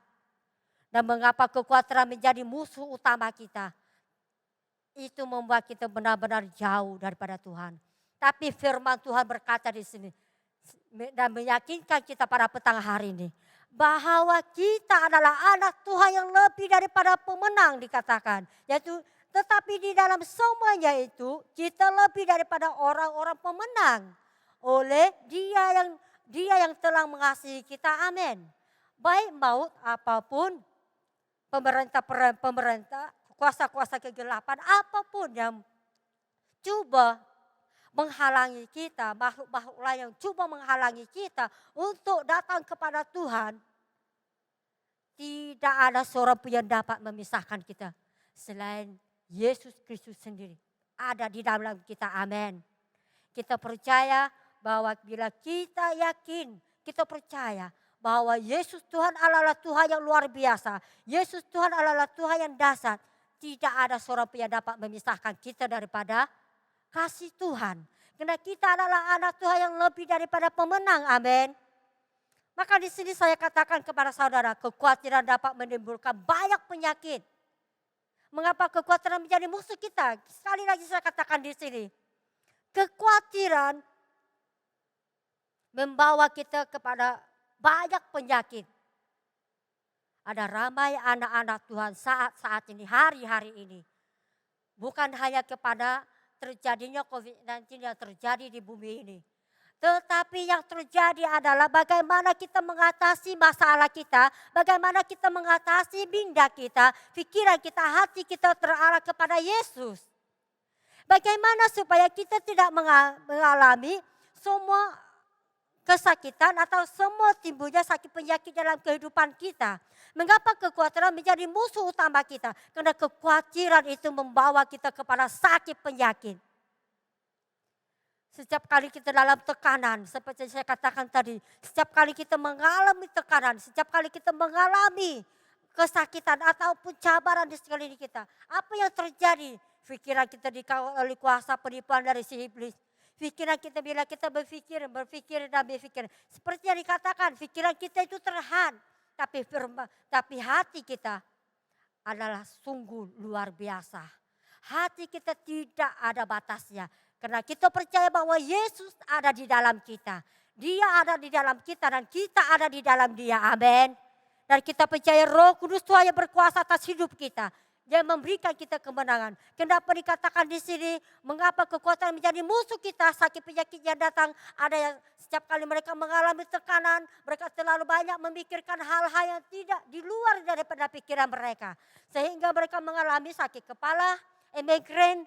S2: Dan mengapa kekhawatiran menjadi musuh utama kita. Itu membuat kita benar-benar jauh daripada Tuhan. Tapi firman Tuhan berkata di sini dan meyakinkan kita pada petang hari ini. Bahwa kita adalah anak Tuhan yang lebih daripada pemenang dikatakan. Yaitu tetapi di dalam semuanya itu kita lebih daripada orang-orang pemenang. Oleh dia yang telah mengasihi kita. Amin. Baik maut apapun, pemerintah, kuasa-kuasa kegelapan apapun yang coba menghalangi kita, makhluk-makhluk lain yang coba menghalangi kita untuk datang kepada Tuhan. Tidak ada seorang pun yang dapat memisahkan kita selain Yesus Kristus sendiri ada di dalam kita. Amin. Kita percaya bahwa bila kita yakin, kita percaya bahwa Yesus Tuhan adalah Tuhan yang luar biasa. Yesus Tuhan adalah Tuhan yang dahsyat. Tidak ada seorang pun yang dapat memisahkan kita daripada kasih Tuhan. Karena kita adalah anak Tuhan yang lebih daripada pemenang. Amin. Maka di sini saya katakan kepada saudara, kekhawatiran dapat menimbulkan banyak penyakit. Mengapa kekhawatiran menjadi musuh kita? Sekali lagi saya katakan di sini. Kekhawatiran membawa kita kepada banyak penyakit. Ada ramai anak-anak Tuhan saat-saat ini, hari-hari ini. Bukan hanya kepada terjadinya COVID-19 yang terjadi di bumi ini. Tetapi yang terjadi adalah bagaimana kita mengatasi masalah kita, bagaimana kita mengatasi minda kita, pikiran kita, hati kita terarah kepada Yesus. Bagaimana supaya kita tidak mengalami semua kesakitan atau semua timbulnya sakit penyakit dalam kehidupan kita. Mengapa kekhawatiran menjadi musuh utama kita? Karena kekhawatiran itu membawa kita kepada sakit penyakit. Setiap kali kita dalam tekanan, seperti saya katakan tadi, setiap kali kita mengalami tekanan, setiap kali kita mengalami kesakitan ataupun cabaran di sekeliling kita, apa yang terjadi? Pikiran kita dikawal oleh kuasa penipuan dari si iblis. Pikiran kita bila kita berpikir dan berpikir. Seperti yang dikatakan, pikiran kita itu terhan. Tapi hati kita adalah sungguh luar biasa. Hati kita tidak ada batasnya. Karena kita percaya bahwa Yesus ada di dalam kita. Dia ada di dalam kita dan kita ada di dalam Dia. Amin. Dan kita percaya Roh Kudus Tuhan yang berkuasa atas hidup kita. Dia memberikan kita kemenangan. Kenapa dikatakan di sini, mengapa kekuatan menjadi musuh kita, sakit penyakit yang datang. Ada yang setiap kali mereka mengalami tekanan, mereka terlalu banyak memikirkan hal-hal yang tidak di luar daripada pikiran mereka. Sehingga mereka mengalami sakit kepala, migrain,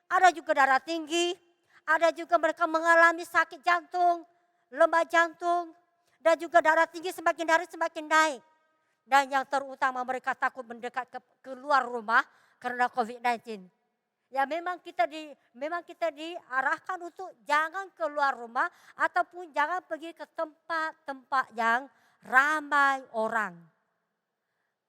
S2: ada juga darah tinggi, ada juga mereka mengalami sakit jantung, lemah jantung, dan juga darah tinggi semakin hari semakin naik. Dan yang terutama mereka takut mendekat keluar rumah karena COVID-19. Ya memang kita diarahkan untuk jangan keluar rumah ataupun jangan pergi ke tempat-tempat yang ramai orang.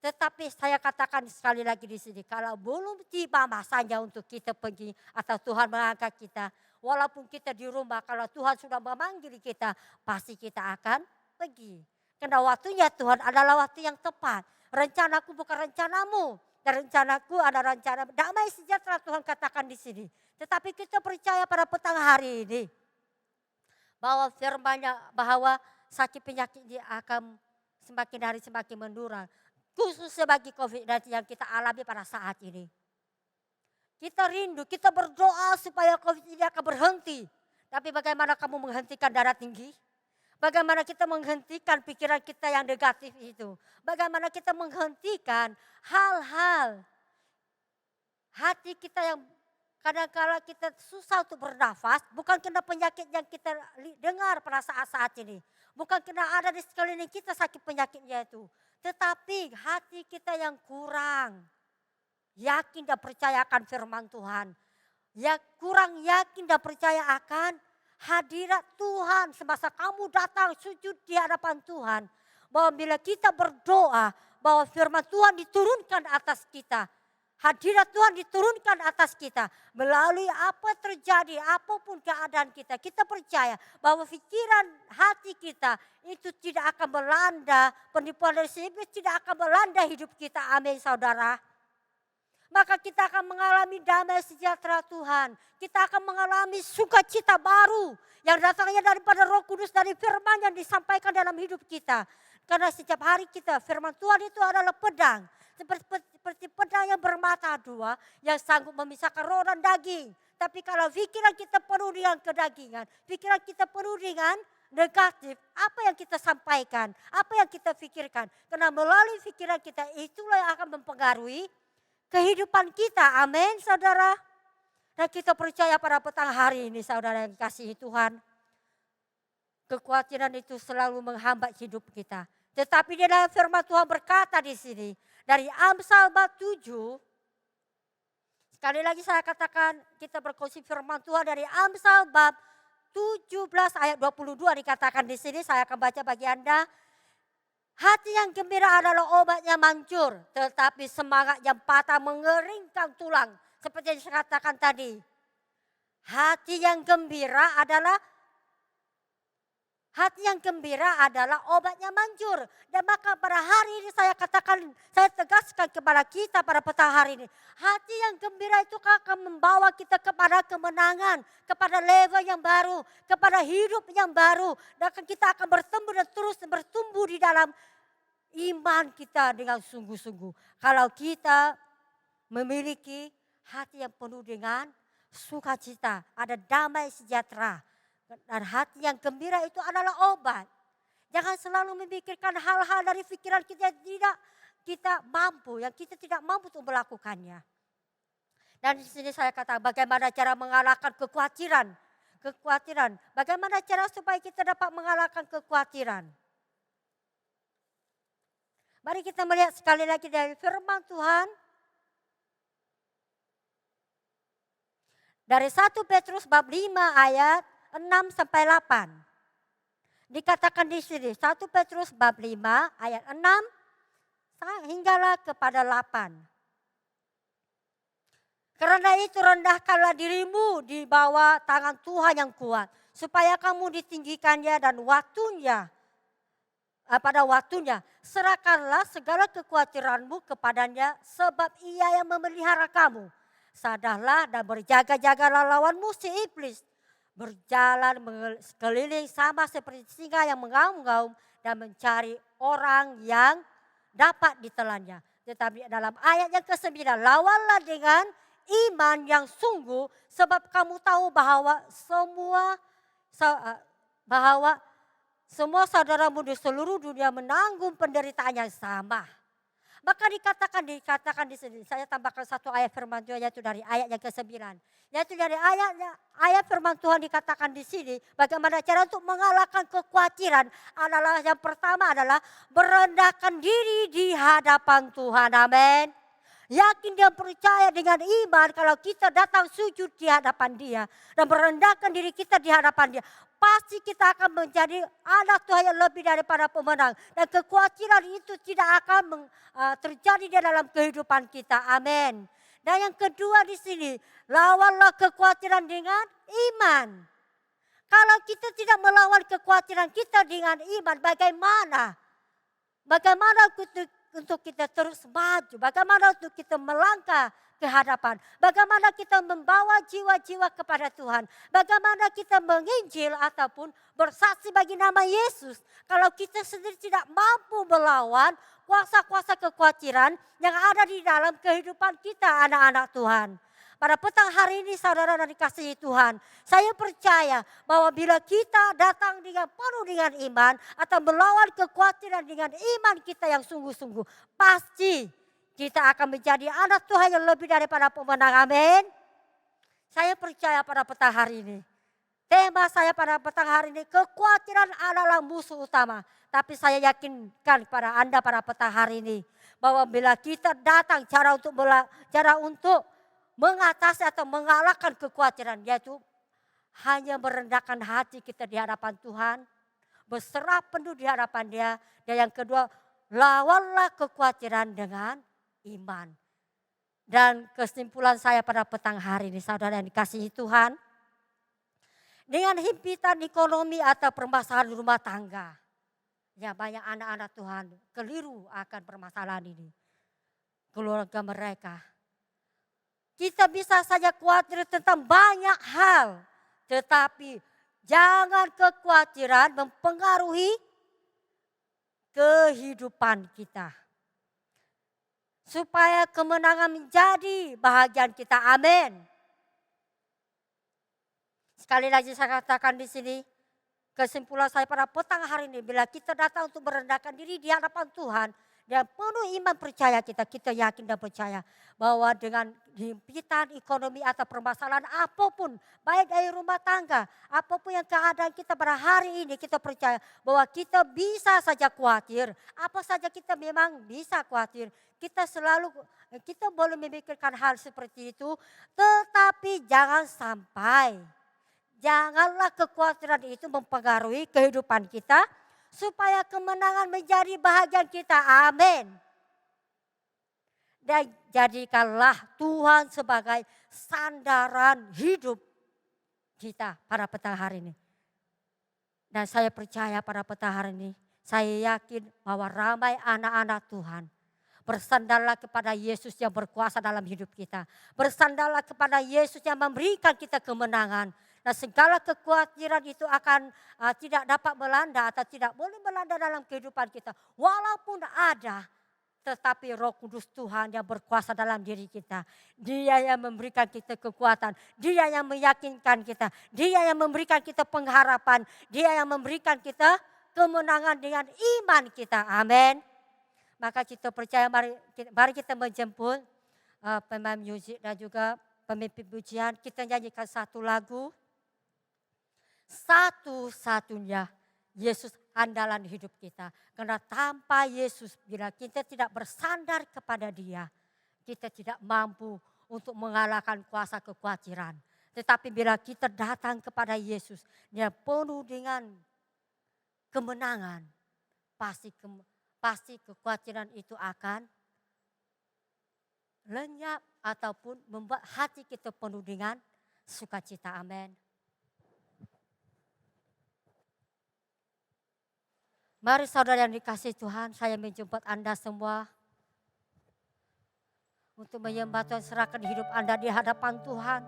S2: Tetapi saya katakan sekali lagi di sini, kalau belum tiba masanya untuk kita pergi atau Tuhan mengangkat kita, walaupun kita di rumah, kalau Tuhan sudah memanggil kita, pasti kita akan pergi. Karena waktunya Tuhan adalah waktu yang tepat. Rencanaku bukan rencanamu. Dan rencanaku adalah rencana damai sejahtera Tuhan katakan di sini. Tetapi kita percaya pada petang hari ini. Bahwa firman-Nya bahwa sakit penyakit dia akan semakin hari semakin menurun. Khusus sebagai COVID-19 yang kita alami pada saat ini. Kita rindu, kita berdoa supaya COVID ini akan berhenti. Tapi bagaimana kamu menghentikan darah tinggi? Bagaimana kita menghentikan pikiran kita yang negatif itu. Bagaimana kita menghentikan hal-hal hati kita yang kadang-kala kita susah untuk bernafas. Bukan karena penyakit yang kita dengar pada saat-saat ini. Bukan karena ada di sekeliling kita sakit penyakitnya itu. Tetapi hati kita yang kurang yakin dan percaya akan firman Tuhan. Ya kurang yakin dan percaya akan hadirat Tuhan semasa kamu datang sujud di hadapan Tuhan. Bahwa bila kita berdoa bahwa firman Tuhan diturunkan atas kita. Hadirat Tuhan diturunkan atas kita. Melalui apa terjadi, apapun keadaan kita. Kita percaya bahwa pikiran hati kita itu tidak akan melanda. Penipuan dari iblis tidak akan melanda hidup kita. Amin saudara. Maka kita akan mengalami damai sejahtera Tuhan. Kita akan mengalami sukacita baru yang datangnya daripada Roh Kudus dari firman yang disampaikan dalam hidup kita. Karena setiap hari kita firman Tuhan itu adalah pedang. Seperti pedang yang bermata dua yang sanggup memisahkan roh dan daging. Tapi kalau pikiran kita penuh dengan kedagingan, pikiran kita penuh dengan negatif, apa yang kita sampaikan, apa yang kita pikirkan. Karena melalui pikiran kita itulah yang akan mempengaruhi kehidupan kita, amin saudara. Dan kita percaya pada petang hari ini saudara yang dikasihi Tuhan. Kekhawatiran itu selalu menghambat hidup kita. Tetapi di dalam firman Tuhan berkata di sini. Dari Amsal bab 7. Sekali lagi saya katakan kita berkongsi firman Tuhan dari Amsal bab 17 ayat 22 dikatakan di sini, saya akan baca bagi Anda. Hati yang gembira adalah obatnya mancur, tetapi semangat yang patah mengeringkan tulang. Seperti yang saya katakan tadi. Hati yang gembira adalah obatnya mancur. Dan maka pada hari ini saya katakan, saya tegaskan kepada kita pada petang hari ini. Hati yang gembira itu akan membawa kita kepada kemenangan, kepada level yang baru, kepada hidup yang baru. Dan kita akan bertumbuh dan terus bertumbuh di dalam iman kita dengan sungguh-sungguh. Kalau kita memiliki hati yang penuh dengan sukacita, ada damai sejahtera. Dan hati yang gembira itu adalah obat. Jangan selalu memikirkan hal-hal dari pikiran kita yang tidak kita mampu, yang kita tidak mampu untuk melakukannya. Dan di sini saya katakan bagaimana cara mengalahkan kekhawatiran. Bagaimana cara supaya kita dapat mengalahkan kekhawatiran. Mari kita melihat sekali lagi dari firman Tuhan. Dari 1 Petrus bab 5 ayat 6 sampai 8. Dikatakan di sini 1 Petrus bab 5 ayat 6 hinggalah kepada 8. Karena itu rendahkanlah dirimu di bawah tangan Tuhan yang kuat, supaya kamu ditinggikannya dan pada waktunya serahkanlah segala kekhawatiranmu kepadanya, sebab Ia yang memelihara kamu. Sadarlah dan berjaga-jagalah lawanmu si iblis. Berjalan sekeliling sama seperti singa yang mengaum-ngaum dan mencari orang yang dapat ditelannya. Tetapi dalam ayat yang ke-9, lawanlah dengan iman yang sungguh, sebab kamu tahu bahwa semua saudaramu di seluruh dunia menanggung penderitaan yang sama. Maka dikatakan di sini, saya tambahkan satu ayat firman Tuhan, yaitu dari ayat yang ke-9. Yaitu dari ayat firman Tuhan dikatakan di sini, bagaimana cara untuk mengalahkan kekhawatiran adalah yang pertama adalah merendahkan diri di hadapan Tuhan. Amin. Yakin dan percaya dengan iman kalau kita datang sujud di hadapan Dia dan merendahkan diri kita di hadapan Dia, pasti kita akan menjadi anak Tuhan yang lebih daripada pemenang. Dan kekhawatiran itu tidak akan terjadi di dalam kehidupan kita. Amin. Dan yang kedua di sini, lawanlah kekhawatiran dengan iman. Kalau kita tidak melawan kekhawatiran kita dengan iman, bagaimana? Bagaimana untuk kita terus maju? Bagaimana untuk kita melangkah ke hadapan? Bagaimana kita membawa jiwa-jiwa kepada Tuhan? Bagaimana kita menginjil ataupun bersaksi bagi nama Yesus? Kalau kita sendiri tidak mampu melawan kuasa-kuasa kekhawatiran yang ada di dalam kehidupan kita, anak-anak Tuhan. Pada petang hari ini saudara dan dikasihi Tuhan, saya percaya bahwa bila kita datang dengan penuh dengan iman atau melawan kekhawatiran dengan iman kita yang sungguh-sungguh, pasti kita akan menjadi anak Tuhan yang lebih daripada pemenang. Amin. Saya percaya pada petang hari ini, tema saya pada petang hari ini, kekhawatiran adalah musuh utama. Tapi saya yakinkan pada Anda pada petang hari ini, bahwa bila kita datang cara untuk mengatasi atau mengalahkan kekhawatiran, yaitu hanya merendahkan hati kita di hadapan Tuhan, berserah penuh di hadapan Dia. Dan yang kedua, lawanlah kekhawatiran dengan iman. Dan kesimpulan saya pada petang hari ini, saudara yang dikasihi Tuhan, dengan himpitan ekonomi atau permasalahan rumah tangga, ya banyak anak-anak Tuhan keliru akan permasalahan ini, keluarga mereka. Kita bisa saja khawatir tentang banyak hal, tetapi jangan kekhawatiran mempengaruhi kehidupan kita. Supaya kemenangan menjadi bahagian kita. Amin. Sekali lagi saya katakan di sini, kesimpulan saya pada petang hari ini, bila kita datang untuk merendahkan diri di hadapan Tuhan, dan penuh iman percaya kita yakin dan percaya bahwa dengan himpitan ekonomi atau permasalahan apapun, baik dari rumah tangga, apapun yang keadaan kita pada hari ini, kita percaya bahwa kita bisa saja khawatir. Apa saja kita memang bisa khawatir. Kita boleh memikirkan hal seperti itu, tetapi jangan sampai Janganlah kekhawatiran itu mempengaruhi kehidupan kita supaya kemenangan menjadi bahagian kita. Amin. Dan jadikanlah Tuhan sebagai sandaran hidup kita pada petang hari ini. Dan saya percaya pada petang hari ini, saya yakin bahwa ramai anak-anak Tuhan bersandarlah kepada Yesus yang berkuasa dalam hidup kita. Bersandarlah kepada Yesus yang memberikan kita kemenangan. Dan segala kekhawatiran itu akan tidak dapat melanda atau tidak boleh melanda dalam kehidupan kita. Walaupun ada, tetapi Roh Kudus Tuhan yang berkuasa dalam diri kita. Dia yang memberikan kita kekuatan. Dia yang meyakinkan kita. Dia yang memberikan kita pengharapan. Dia yang memberikan kita kemenangan dengan iman kita. Amin. Maka kita percaya mari kita menjemput pemain musik dan juga pemimpin pujian. Kita nyanyikan satu lagu. Satu-satunya Yesus andalan hidup kita. Karena tanpa Yesus, bila kita tidak bersandar kepada Dia, kita tidak mampu untuk mengalahkan kuasa kekhawatiran. Tetapi bila kita datang kepada Yesus, Dia penuh dengan kemenangan. Pasti kekhawatiran itu akan lenyap ataupun membuat hati kita penuh dengan sukacita. Amin. Mari saudara yang dikasihi Tuhan, saya menjemput Anda semua untuk menyembah Tuhan, serahkan hidup Anda di hadapan Tuhan.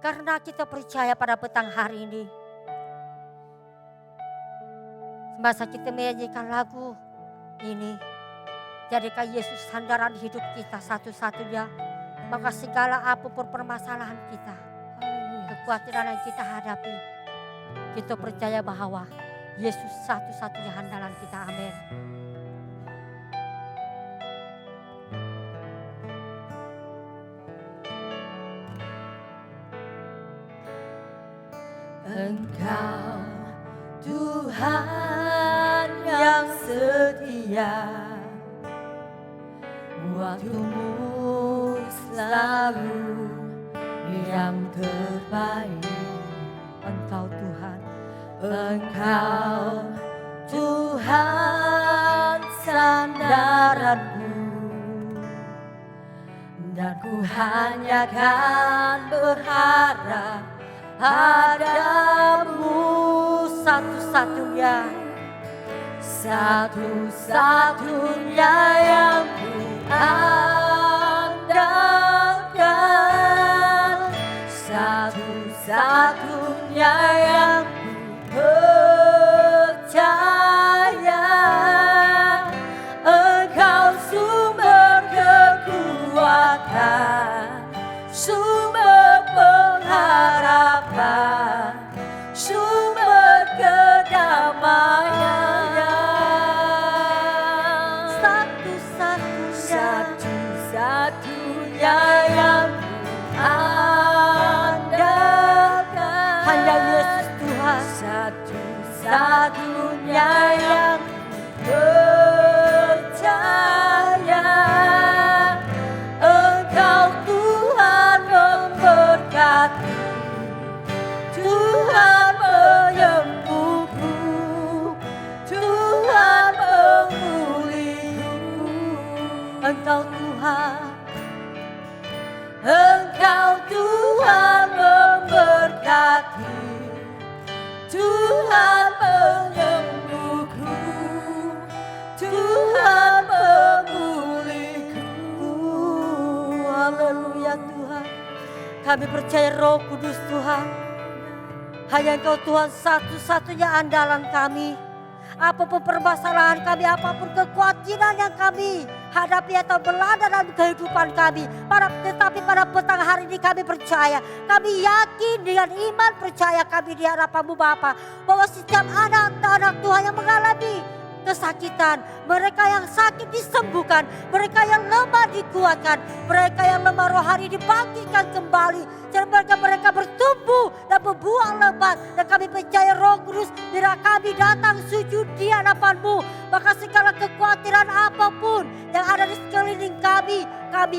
S2: Karena kita percaya pada petang hari ini, semasa kita menyanyikan lagu ini, jadikan Yesus sandaran hidup kita satu-satunya. Maka segala apapun permasalahan kita, kekhawatiran yang kita hadapi, kita percaya bahwa Yesus satu-satunya andalan kita. Amin.
S1: Engkau Tuhan yang setia, waktumu selalu yang terbaik.
S2: Engkau Tuhan,
S1: Engkau Tuhan sandaranku, dan ku hanya kan berharap padamu.
S2: satu-satunya
S1: yang ku andalkan, satu-satunya yang percaya. Engkau sumber kekuatan, sumber pengharapan, sumber kedamaian. Satu-satunya yang andalkan,
S2: hanya Yesus Tuhan.
S1: Satu-satunya yang percaya. Engkau Tuhan memberkati, Tuhan menyembuhku, Tuhan memulihku.
S2: Engkau Tuhan,
S1: Engkau Tuhan memberkati, Tuhan menyembuhku, Tuhan memulihku.
S2: haleluya Tuhan. Kami percaya Roh Kudus Tuhan, hanya Engkau Tuhan satu-satunya andalan kami. Apapun permasalahan kami, apapun kekhawatiran yang kami hadapi atau melanda dalam kehidupan kami. Tetapi pada petang hari ini kami percaya, kami yakin dengan iman percaya kami di hadapan-Mu Bapa, bahwa setiap anak-anak Tuhan yang mengalami kesakitan, mereka yang sakit disembuhkan, mereka yang lemah dikuatkan, mereka yang lemah rohani dibangkitkan kembali, dan mereka bertumbuh dan berbuah lebat. Dan kami percaya Roh Kudus, bila kami datang sujud di hadapan-Mu, maka segala kekhawatiran apapun yang ada di sekeliling kami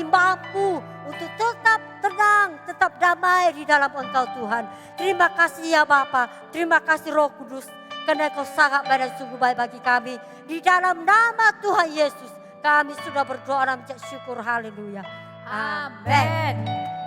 S2: mampu untuk tetap tenang, tetap damai di dalam Engkau Tuhan. Terima kasih ya Bapa, terima kasih Roh Kudus, karena Kau sangat baik dan sungguh baik bagi kami. Di dalam nama Tuhan Yesus, kami sudah berdoa dan mengucap syukur. Haleluya. Amin.
S1: Haleluya.